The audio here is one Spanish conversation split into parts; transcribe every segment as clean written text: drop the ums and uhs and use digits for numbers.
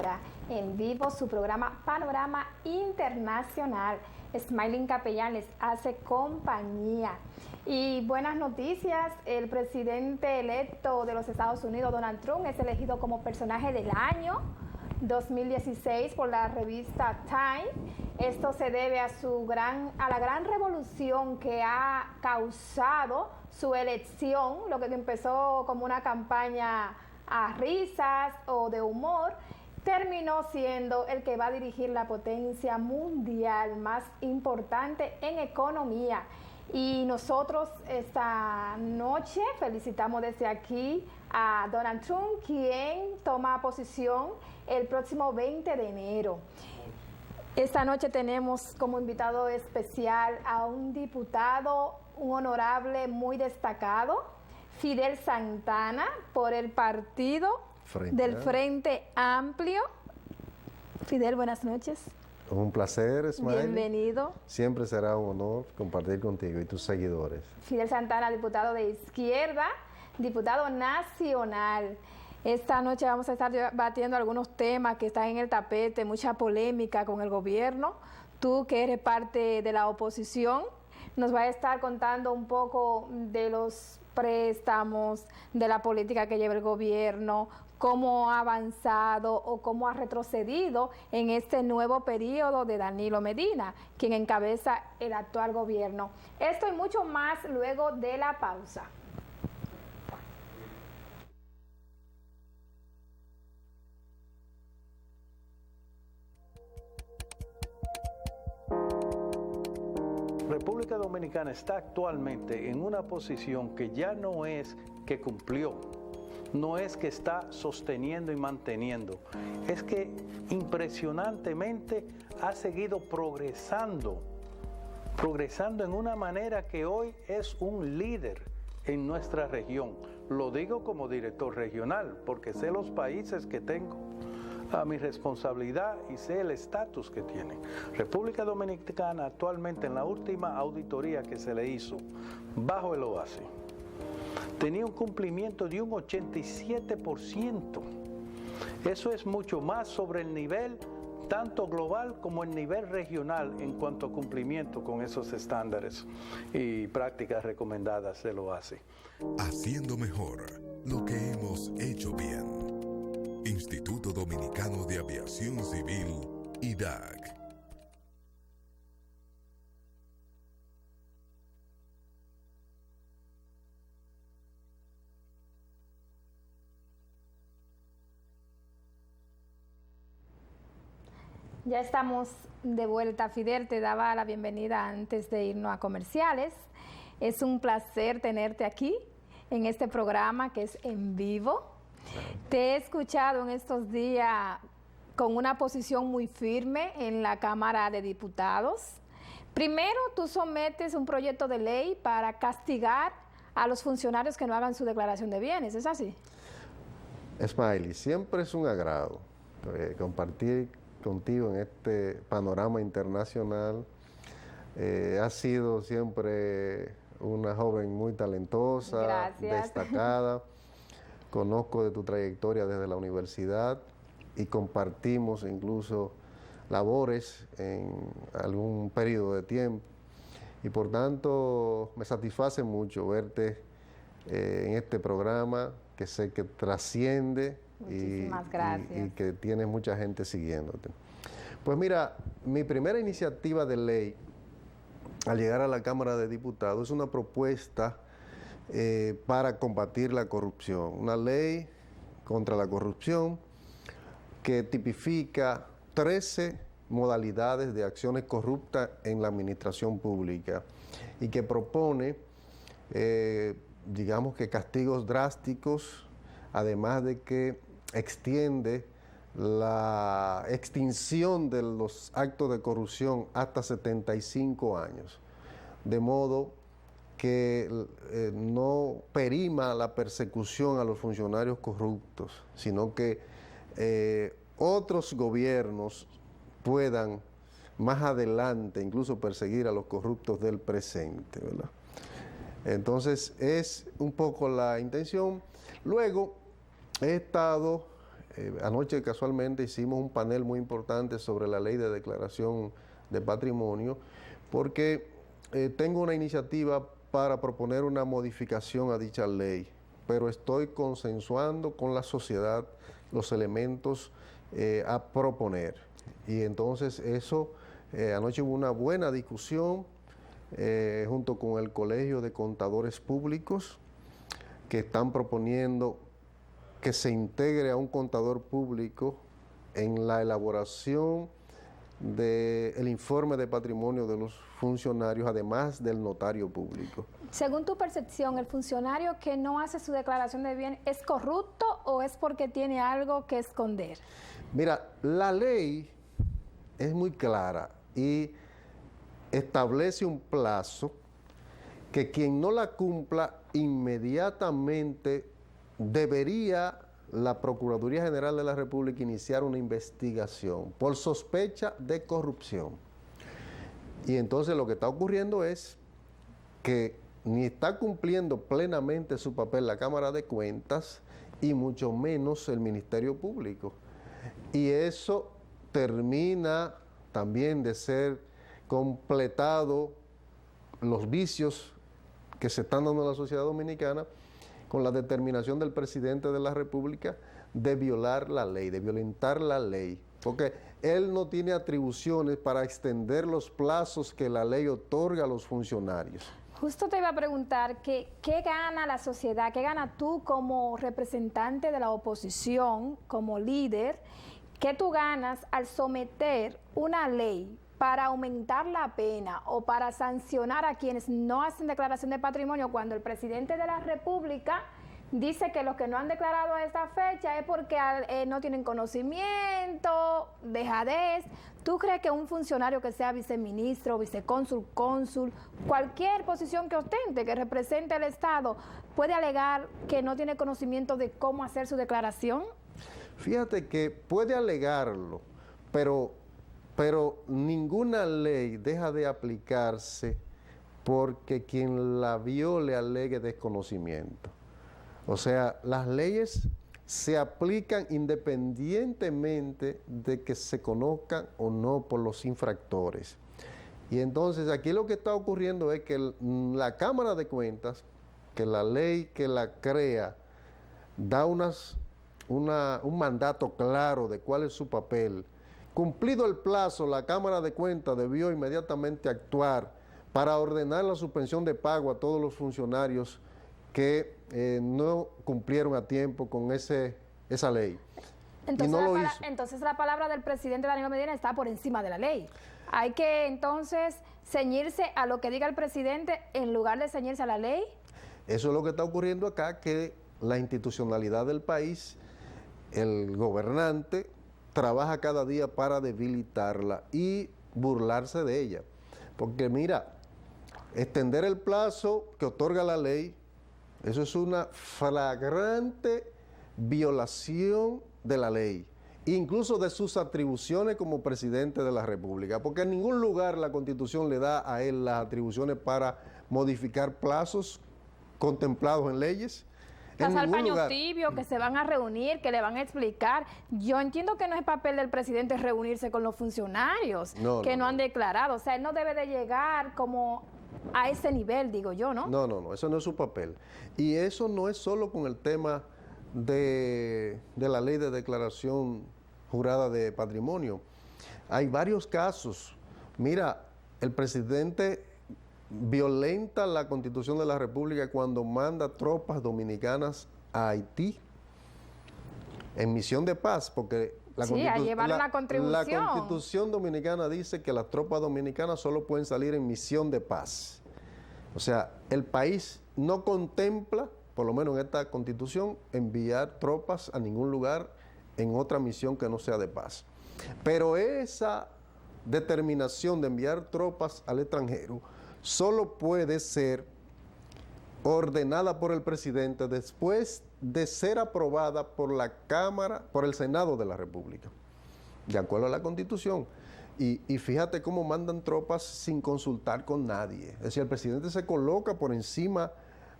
bienvenida en vivo su programa Panorama Internacional. Smiling Capellán les hace compañía. Y buenas noticias, el presidente electo de los Estados Unidos, Donald Trump, es elegido como personaje del año 2016 por la revista Time. Esto se debe a la gran revolución que ha causado su elección, lo que empezó como una campaña a risas o de humor, terminó siendo el que va a dirigir la potencia mundial más importante en economía. Y nosotros esta noche felicitamos desde aquí a Donald Trump, quien toma posición el próximo 20 de enero. Esta noche tenemos como invitado especial a un diputado, un honorable muy destacado, Fidel Santana, por el partido del Frente Amplio. Fidel, buenas noches. Un placer, Smiley. Bienvenido. Siempre será un honor compartir contigo y tus seguidores. Fidel Santana, diputado de izquierda, diputado nacional. Esta noche vamos a estar debatiendo algunos temas que están en el tapete, mucha polémica con el gobierno. Tú, que eres parte de la oposición, nos vas a estar contando un poco de los préstamos, de la política que lleva el gobierno, cómo ha avanzado o cómo ha retrocedido en este nuevo periodo de Danilo Medina, quien encabeza el actual gobierno. Esto y mucho más luego de la pausa. República Dominicana está actualmente en una posición que ya no es que cumplió, no es que está sosteniendo y manteniendo, es que impresionantemente ha seguido progresando en una manera que hoy es un líder en nuestra región. Lo digo como director regional, porque sé los países que tengo a mi responsabilidad y sé el estatus que tiene. República Dominicana actualmente, en la última auditoría que se le hizo bajo el OASI, tenía un cumplimiento de un 87%. Eso es mucho más sobre el nivel tanto global como el nivel regional en cuanto a cumplimiento con esos estándares y prácticas recomendadas del OASI. Haciendo mejor lo que hemos hecho bien. Instituto Dominicano de Aviación Civil, IDAC. Ya estamos de vuelta. Fidel, te daba la bienvenida antes de irnos a comerciales. Es un placer tenerte aquí en este programa que es en vivo. Te he escuchado en estos días con una posición muy firme en la Cámara de Diputados. Primero, tú sometes un proyecto de ley para castigar a los funcionarios que no hagan su declaración de bienes, ¿es así? Smiley, siempre es un agrado compartir contigo en este panorama internacional. Has sido siempre una joven muy talentosa, gracias, destacada. Conozco de tu trayectoria desde la universidad y compartimos incluso labores en algún periodo de tiempo. Y por tanto me satisface mucho verte en este programa que sé que trasciende y que tiene mucha gente siguiéndote. Pues mira, mi primera iniciativa de ley al llegar a la Cámara de Diputados es una propuesta para combatir la corrupción, una ley contra la corrupción que tipifica 13 modalidades de acciones corruptas en la administración pública y que propone, digamos que castigos drásticos, además de que extiende la extinción de los actos de corrupción hasta 75 años, de modo que no perima la persecución a los funcionarios corruptos, sino que otros gobiernos puedan más adelante incluso perseguir a los corruptos del presente, ¿verdad? Entonces es un poco la intención. Luego he estado Anoche casualmente hicimos un panel muy importante sobre la ley de declaración de patrimonio, porque tengo una iniciativa para proponer una modificación a dicha ley, pero estoy consensuando con la sociedad los elementos a proponer. Y entonces eso, anoche hubo una buena discusión junto con el Colegio de Contadores Públicos, que están proponiendo que se integre a un contador público en la elaboración del informe de patrimonio de los funcionarios, además del notario público. Según tu percepción, ¿el funcionario que no hace su declaración de bien es corrupto o es porque tiene algo que esconder? Mira, la ley es muy clara y establece un plazo que quien no la cumpla inmediatamente debería la Procuraduría General de la República iniciar una investigación por sospecha de corrupción. Y entonces lo que está ocurriendo es que ni está cumpliendo plenamente su papel la Cámara de Cuentas y mucho menos el Ministerio Público. Y eso termina también de ser completado los vicios que se están dando en la sociedad dominicana con la determinación del presidente de la República de violar la ley, de violentar la ley, porque él no tiene atribuciones para extender los plazos que la ley otorga a los funcionarios. Justo te iba a preguntar ¿qué gana la sociedad, qué gana tú como representante de la oposición, como líder, qué tú ganas al someter una ley para aumentar la pena o para sancionar a quienes no hacen declaración de patrimonio cuando el presidente de la República dice que los que no han declarado a esta fecha es porque no tienen conocimiento, dejadez? ¿Tú crees que un funcionario que sea viceministro, vicecónsul, cónsul, cualquier posición que ostente, que represente al Estado, puede alegar que no tiene conocimiento de cómo hacer su declaración? Fíjate que puede alegarlo, pero ninguna ley deja de aplicarse porque quien la viole alegue desconocimiento. O sea, las leyes se aplican independientemente de que se conozcan o no por los infractores. Y entonces aquí lo que está ocurriendo es que la Cámara de Cuentas, que la ley que la crea, da un mandato claro de cuál es su papel. Cumplido el plazo, la Cámara de Cuentas debió inmediatamente actuar para ordenar la suspensión de pago a todos los funcionarios que no cumplieron a tiempo con esa ley. Entonces, y no lo hizo. Entonces la palabra del presidente Danilo Medina está por encima de la ley. Hay que entonces ceñirse a lo que diga el presidente en lugar de ceñirse a la ley. Eso es lo que está ocurriendo acá, que la institucionalidad del país, el gobernante, trabaja cada día para debilitarla y burlarse de ella. Porque mira, extender el plazo que otorga la ley, eso es una flagrante violación de la ley, incluso de sus atribuciones como presidente de la República, porque en ningún lugar la Constitución le da a él las atribuciones para modificar plazos contemplados en leyes. Pasar paño tibio, que se van a reunir, que le van a explicar. Yo entiendo que no es papel del presidente reunirse con los funcionarios que no han declarado. O sea, él no debe de llegar como a ese nivel, digo yo, ¿no? No, eso no es su papel. Y eso no es solo con el tema de la ley de declaración jurada de patrimonio. Hay varios casos. Mira, el presidente violenta la Constitución de la República cuando manda tropas dominicanas a Haití en misión de paz, porque a llevar una contribución. La Constitución dominicana dice que las tropas dominicanas solo pueden salir en misión de paz. O sea, el país no contempla, por lo menos en esta Constitución, enviar tropas a ningún lugar en otra misión que no sea de paz. Pero esa determinación de enviar tropas al extranjero solo puede ser ordenada por el presidente después de ser aprobada por la Cámara, por el Senado de la República, de acuerdo a la Constitución. Y fíjate cómo mandan tropas sin consultar con nadie. Es decir, el presidente se coloca por encima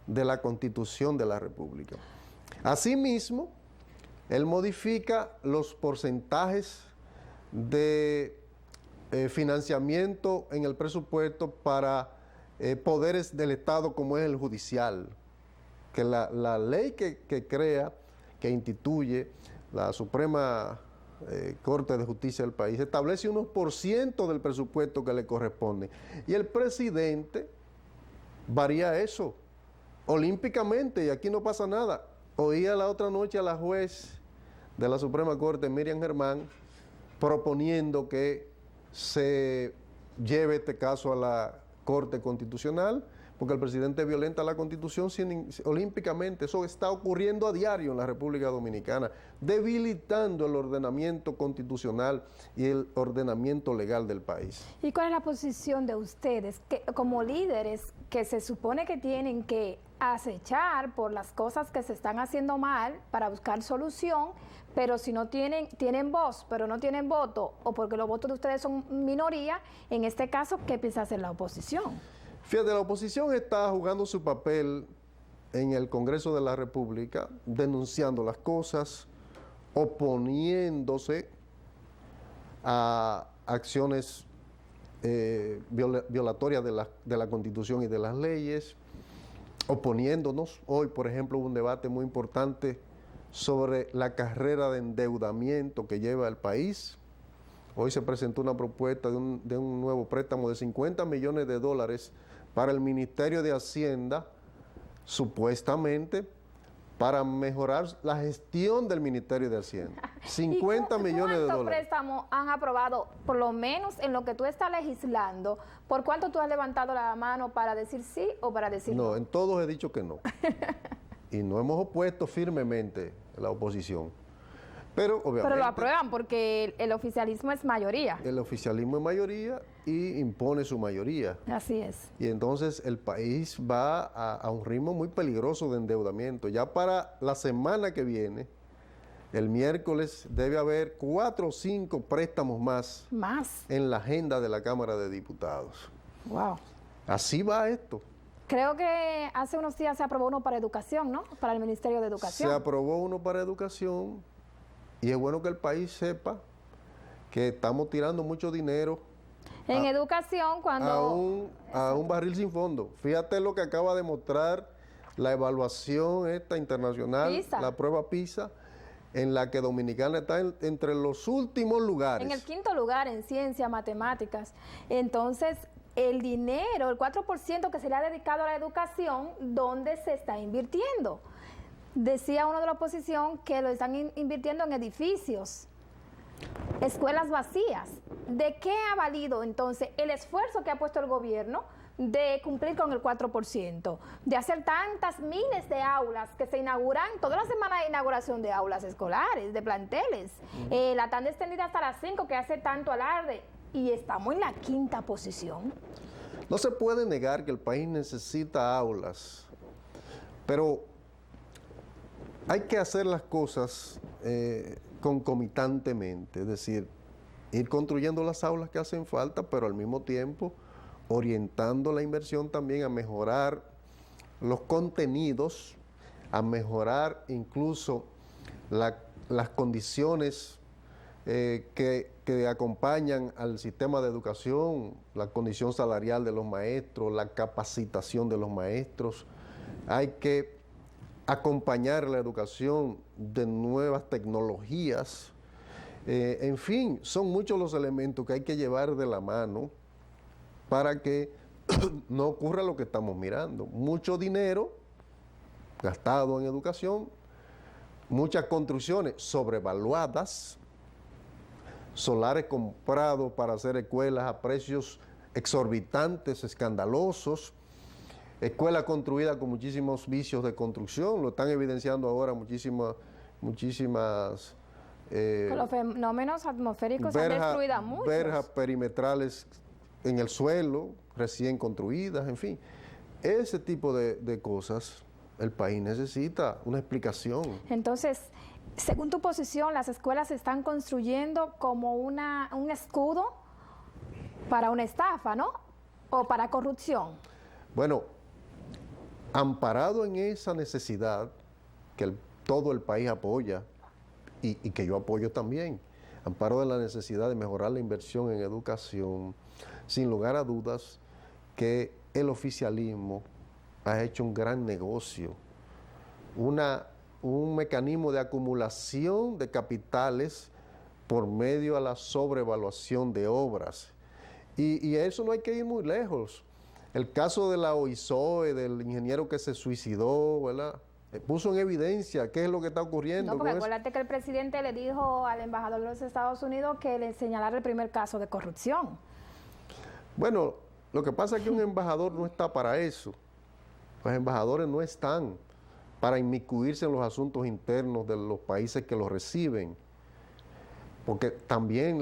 de la Constitución de la República. Asimismo, Él modifica los porcentajes de financiamiento en el presupuesto para poderes del Estado como es el judicial, que la ley que crea, que instituye la Suprema Corte de Justicia del país, establece unos % del presupuesto que le corresponde. Y el presidente varía eso olímpicamente y aquí no pasa nada. Oía la otra noche a la juez de la Suprema Corte, Miriam Germán, proponiendo que se lleve este caso a la Corte Constitucional, porque el presidente violenta la Constitución olímpicamente. Eso está ocurriendo a diario en la República Dominicana, debilitando el ordenamiento constitucional y el ordenamiento legal del país. ¿Y cuál es la posición de ustedes, que, como líderes que se supone que tienen que acechar por las cosas que se están haciendo mal para buscar solución, pero si no tienen voz, pero no tienen voto, o porque los votos de ustedes son minoría, en este caso, ¿qué piensa hacer la oposición? Fíjate, la oposición está jugando su papel en el Congreso de la República, denunciando las cosas, oponiéndose a acciones violatorias de la Constitución y de las leyes, oponiéndonos. Hoy, por ejemplo, hubo un debate muy importante sobre la carrera de endeudamiento que lleva el país. Hoy se presentó una propuesta de un nuevo préstamo de $50 millones para el Ministerio de Hacienda, supuestamente para mejorar la gestión del Ministerio de Hacienda. 50 millones de dólares. ¿Cuántos préstamos han aprobado, por lo menos en lo que tú estás legislando? ¿Por cuánto tú has levantado la mano para decir sí o para decir no? No, en todos he dicho que no. Y no hemos opuesto firmemente la oposición. Pero obviamente... Pero lo aprueban porque el oficialismo es mayoría. El oficialismo es mayoría y impone su mayoría. Así es. Y entonces el país va a un ritmo muy peligroso de endeudamiento. Ya para la semana que viene, el miércoles, debe haber 4 o 5 préstamos más en la agenda de la Cámara de Diputados. Wow. Así va esto. Creo que hace unos días se aprobó uno para educación, ¿no? Para el Ministerio de Educación. Se aprobó uno para educación y es bueno que el país sepa que estamos tirando mucho dinero en educación cuando... a un barril sin fondo. Fíjate lo que acaba de mostrar la evaluación esta internacional, PISA. La prueba PISA, en la que Dominicana está entre los últimos lugares. En el 5º lugar en ciencias, matemáticas. Entonces, el dinero, el 4% que se le ha dedicado a la educación, ¿dónde se está invirtiendo? Decía uno de la oposición que lo están invirtiendo en edificios, escuelas vacías. ¿De qué ha valido entonces el esfuerzo que ha puesto el gobierno de cumplir con el 4%? De hacer tantas miles de aulas que se inauguran toda la semana de inauguración de aulas escolares, de planteles. La tan extendida hasta las 5 que hace tanto alarde. Y estamos en la 5ª posición. No se puede negar que el país necesita aulas, pero hay que hacer las cosas concomitantemente, es decir, ir construyendo las aulas que hacen falta, pero al mismo tiempo orientando la inversión también a mejorar los contenidos, a mejorar incluso las condiciones que acompañan al sistema de educación, la condición salarial de los maestros, la capacitación de los maestros. Hay que acompañar la educación de nuevas tecnologías. En fin, son muchos los elementos que hay que llevar de la mano para que no ocurra lo que estamos mirando. Mucho dinero gastado en educación, muchas construcciones sobrevaluadas, solares comprados para hacer escuelas a precios exorbitantes, escandalosos, escuelas construidas con muchísimos vicios de construcción, lo están evidenciando ahora muchísimas con los fenómenos atmosféricos se han destruido muchos. Verjas perimetrales en el suelo, recién construidas, en fin. Ese tipo de cosas, el país necesita una explicación. Entonces, según tu posición, las escuelas se están construyendo como un escudo para una estafa, ¿no? O para corrupción. Bueno, amparado en esa necesidad que todo el país apoya, y que yo apoyo también. Amparo de la necesidad de mejorar la inversión en educación, sin lugar a dudas que el oficialismo ha hecho un gran negocio, un mecanismo de acumulación de capitales por medio de la sobrevaluación de obras. Y a eso no hay que ir muy lejos. El caso de la OISOE, del ingeniero que se suicidó, ¿verdad?, puso en evidencia qué es lo que está ocurriendo. No, porque acuérdate que el presidente le dijo al embajador de los Estados Unidos que le señalara el primer caso de corrupción. Bueno, lo que pasa es que un embajador no está para eso. Los embajadores no están para inmiscuirse en los asuntos internos de los países que los reciben. Porque también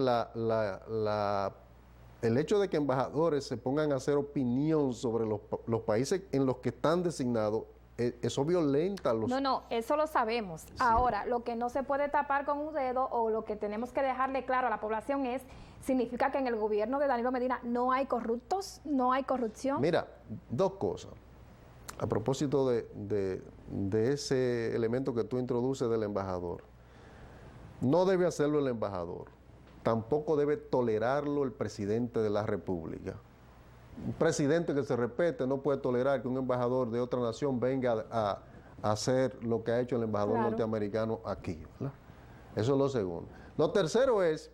el hecho de que embajadores se pongan a hacer opinión sobre los países en los que están designados, eso violenta los... No, eso lo sabemos. Sí. Ahora, lo que no se puede tapar con un dedo o lo que tenemos que dejarle claro a la población significa que en el gobierno de Danilo Medina no hay corruptos, no hay corrupción. Mira, dos cosas. A propósito de ese elemento que tú introduces del embajador. No debe hacerlo el embajador. Tampoco debe tolerarlo el presidente de la República. Un presidente que se respete no puede tolerar que un embajador de otra nación venga a hacer lo que ha hecho el embajador norteamericano aquí, ¿verdad? Eso es lo segundo. Lo tercero es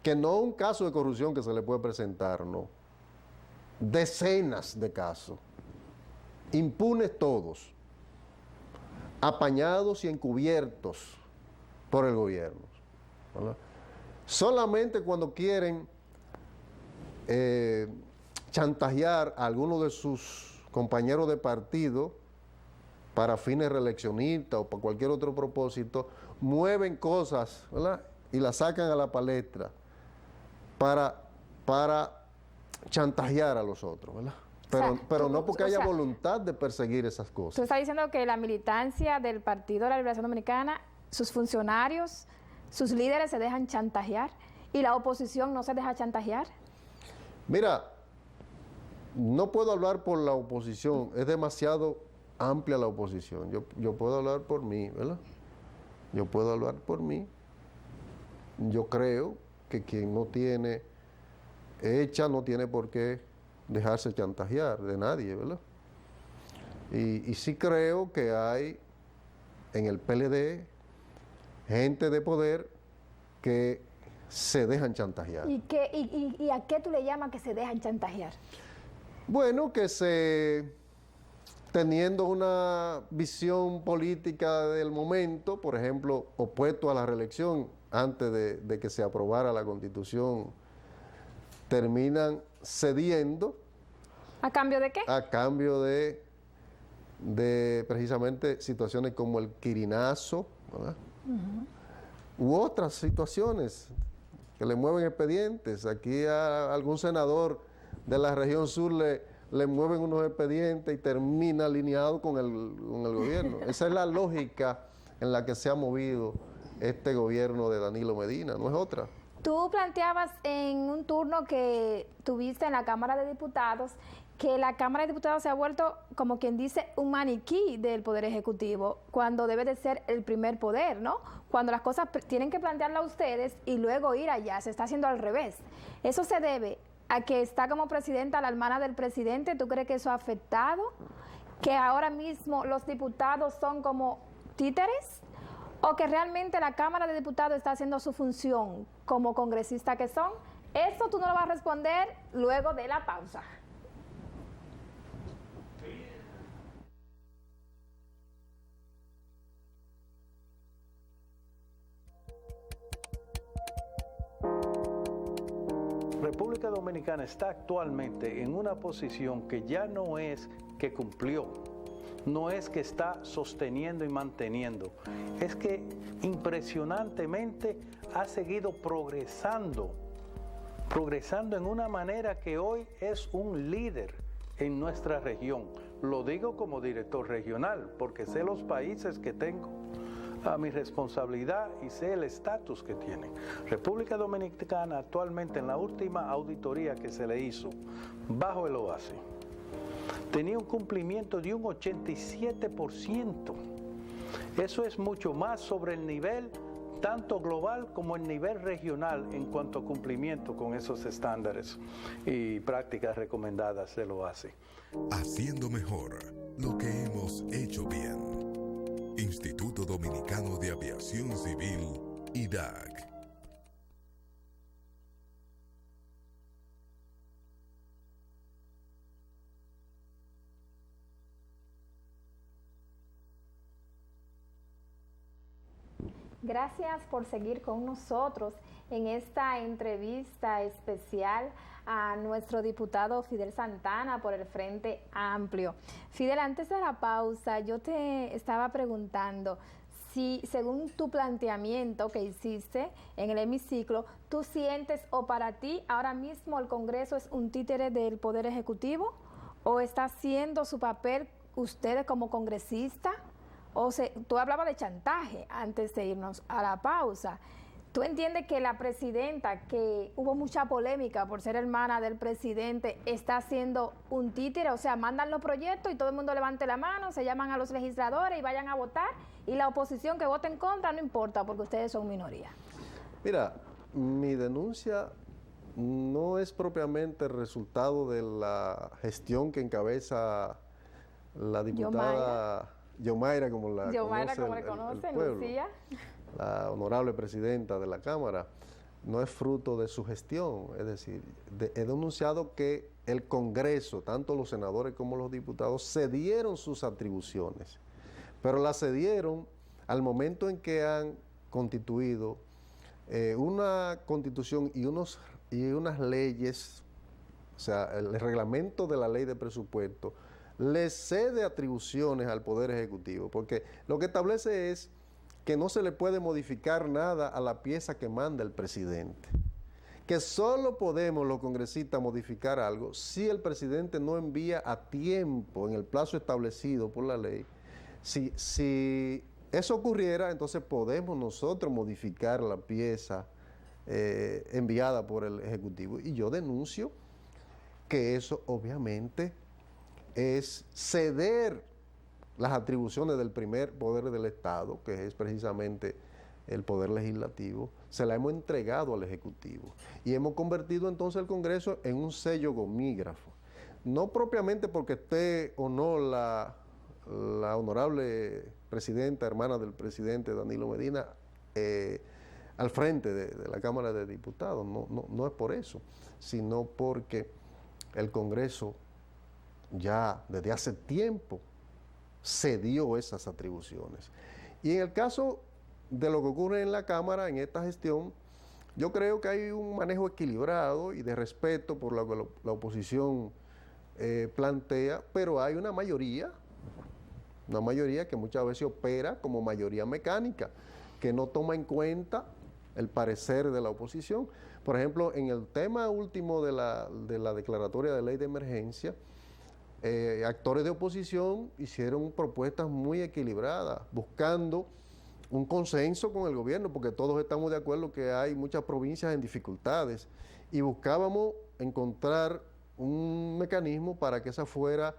que no un caso de corrupción que se le puede presentar, no. Decenas de casos, impunes todos, apañados y encubiertos por el gobierno, ¿verdad? Solamente cuando quieren chantajear a alguno de sus compañeros de partido para fines reeleccionistas o para cualquier otro propósito, mueven cosas, ¿verdad?, y las sacan a la palestra para chantajear a los otros, ¿verdad? Pero no porque haya voluntad de perseguir esas cosas. Tú estás diciendo que la militancia del Partido de la Liberación Dominicana, sus funcionarios, sus líderes se dejan chantajear y la oposición no se deja chantajear. Mira, no puedo hablar por la oposición, es demasiado amplia la oposición. Yo puedo hablar por mí, ¿verdad? Yo puedo hablar por mí. Yo creo que quien no tiene hecha no tiene por qué dejarse chantajear de nadie, ¿verdad? Y sí creo que hay en el PLD gente de poder que se dejan chantajear. ¿Y a qué tú le llamas que se dejan chantajear? Bueno, que teniendo una visión política del momento, por ejemplo, opuesto a la reelección antes de que se aprobara la Constitución, terminan cediendo. ¿A cambio de qué? A cambio de precisamente situaciones como el quirinazo, ¿verdad? U otras situaciones que le mueven expedientes. Aquí a algún senador de la región sur le mueven unos expedientes y termina alineado con el gobierno. Esa es la lógica en la que se ha movido este gobierno de Danilo Medina, no es otra. Tú planteabas en un turno que tuviste en la Cámara de Diputados que la Cámara de Diputados se ha vuelto, como quien dice, un maniquí del Poder Ejecutivo, cuando debe de ser el primer poder, ¿no? Cuando las cosas tienen que plantearlas a ustedes y luego ir allá, se está haciendo al revés. Eso se debe a que está como presidenta la hermana del presidente. ¿Tú crees que eso ha afectado? ¿Que ahora mismo los diputados son como títeres? ¿O que realmente la Cámara de Diputados está haciendo su función como congresista que son? Eso tú no lo vas a responder luego de la pausa. República Dominicana está actualmente en una posición que ya no es que cumplió, no es que está sosteniendo y manteniendo, es que impresionantemente ha seguido progresando en una manera que hoy es un líder en nuestra región. Lo digo como director regional, porque sé los países que tengo a mi responsabilidad y sé el estatus que tienen. República Dominicana actualmente, en la última auditoría que se le hizo bajo el OASI, tenía un cumplimiento de un 87%. Eso es mucho más sobre el nivel tanto global como en nivel regional en cuanto a cumplimiento con esos estándares y prácticas recomendadas de la OASI. Haciendo mejor lo que hemos hecho bien. Instituto Dominicano de Aviación Civil, IDAC. Gracias por seguir con nosotros en esta entrevista especial a nuestro diputado Fidel Santana por el Frente Amplio. Fidel, antes de la pausa, yo te estaba preguntando si, según tu planteamiento que hiciste en el hemiciclo, tú sientes o para ti ahora mismo el Congreso es un títere del Poder Ejecutivo o está haciendo su papel ustedes como congresistas. Tú hablabas de chantaje antes de irnos a la pausa. ¿Tú entiendes que la presidenta, que hubo mucha polémica por ser hermana del presidente, está haciendo un títere? O sea, mandan los proyectos y todo el mundo levante la mano, se llaman a los legisladores y vayan a votar, y la oposición que vote en contra no importa porque ustedes son minoría. Mira, mi denuncia no es propiamente el resultado de la gestión que encabeza la diputada Yomaira, como la conoce el pueblo, Lucía, la honorable presidenta de la Cámara. No es fruto de su gestión, es decir, he denunciado que el Congreso, tanto los senadores como los diputados, cedieron sus atribuciones, pero las cedieron al momento en que han constituido una constitución y unas leyes, o sea, el reglamento de la ley de presupuesto le cede atribuciones al Poder Ejecutivo, porque lo que establece es que no se le puede modificar nada a la pieza que manda el presidente, que solo podemos los congresistas modificar algo si el presidente no envía a tiempo, en el plazo establecido por la ley. Si eso ocurriera, entonces podemos nosotros modificar la pieza enviada por el Ejecutivo. Y yo denuncio que eso obviamente es ceder las atribuciones del primer poder del Estado, que es precisamente el poder legislativo, se la hemos entregado al Ejecutivo. Y hemos convertido entonces el Congreso en un sello gomígrafo. No propiamente porque esté o no la honorable presidenta, hermana del presidente Danilo Medina, al frente de la Cámara de Diputados, no es por eso, sino porque el Congreso ya desde hace tiempo cedió esas atribuciones. Y en el caso de lo que ocurre en la Cámara, en esta gestión, yo creo que hay un manejo equilibrado y de respeto por lo que la oposición plantea, pero hay una mayoría que muchas veces opera como mayoría mecánica, que no toma en cuenta el parecer de la oposición. Por ejemplo, en el tema último de la declaratoria de ley de emergencia, actores de oposición hicieron propuestas muy equilibradas, buscando un consenso con el gobierno, porque todos estamos de acuerdo que hay muchas provincias en dificultades, y buscábamos encontrar un mecanismo para que esa fuera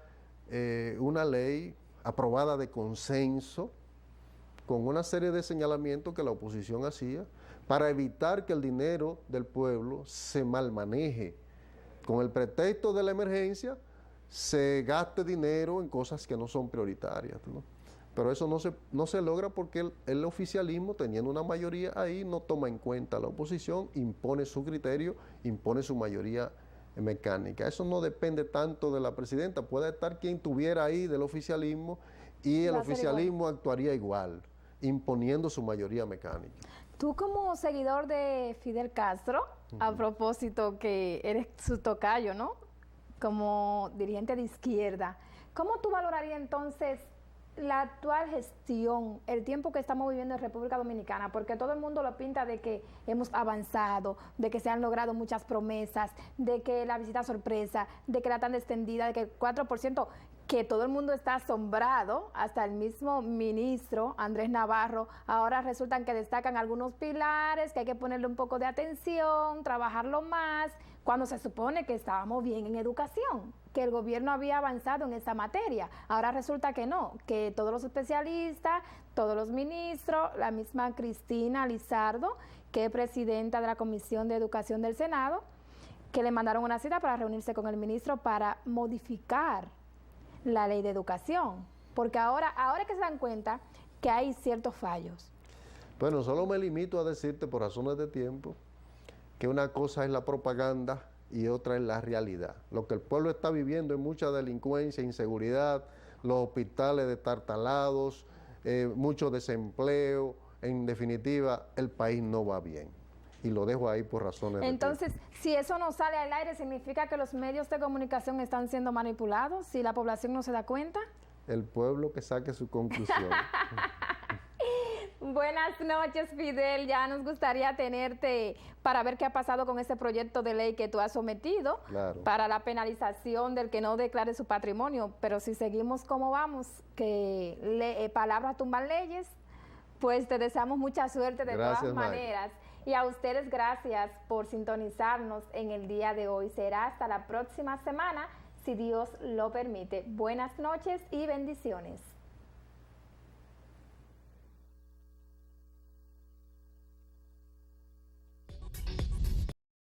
una ley aprobada de consenso, con una serie de señalamientos que la oposición hacía, para evitar que el dinero del pueblo se malmaneje. Con el pretexto de la emergencia, se gaste dinero en cosas que no son prioritarias, ¿no? Pero eso no se logra porque el oficialismo, teniendo una mayoría ahí, no toma en cuenta a la oposición, impone su criterio, impone su mayoría mecánica. Eso no depende tanto de la presidenta, puede estar quien tuviera ahí del oficialismo y el oficialismo actuaría igual, imponiendo su mayoría mecánica. Tú como seguidor de Fidel Castro, a propósito que eres su tocayo, ¿no? Como dirigente de izquierda, ¿cómo tú valorarías entonces la actual gestión, el tiempo que estamos viviendo en República Dominicana? Porque todo el mundo lo pinta de que hemos avanzado, de que se han logrado muchas promesas, de que la visita sorpresa, de que la tan extendida, de que el 4%, que todo el mundo está asombrado, hasta el mismo ministro Andrés Navarro, ahora resultan que destacan algunos pilares, que hay que ponerle un poco de atención, trabajarlo más, cuando se supone que estábamos bien en educación, que el gobierno había avanzado en esa materia. Ahora resulta que no, que todos los especialistas, todos los ministros, la misma Cristina Lizardo, que es presidenta de la Comisión de Educación del Senado, que le mandaron una cita para reunirse con el ministro para modificar la ley de educación, porque ahora que se dan cuenta que hay ciertos fallos. Bueno, solo me limito a decirte por razones de tiempo que una cosa es la propaganda y otra es la realidad. Lo que el pueblo está viviendo es mucha delincuencia, inseguridad, los hospitales destartalados, mucho desempleo. En definitiva, el país no va bien. Y lo dejo ahí por razones de tiempo. Entonces, si eso no sale al aire, ¿significa que los medios de comunicación están siendo manipulados? ¿Si la población no se da cuenta? El pueblo que saque su conclusión. Buenas noches, Fidel. Ya nos gustaría tenerte para ver qué ha pasado con ese proyecto de ley que tú has sometido para la penalización del que no declare su patrimonio. Pero si seguimos como vamos, que palabras tumban leyes, pues te deseamos mucha suerte de todas maneras. Y a ustedes gracias por sintonizarnos en el día de hoy. Será hasta la próxima semana, si Dios lo permite. Buenas noches y bendiciones.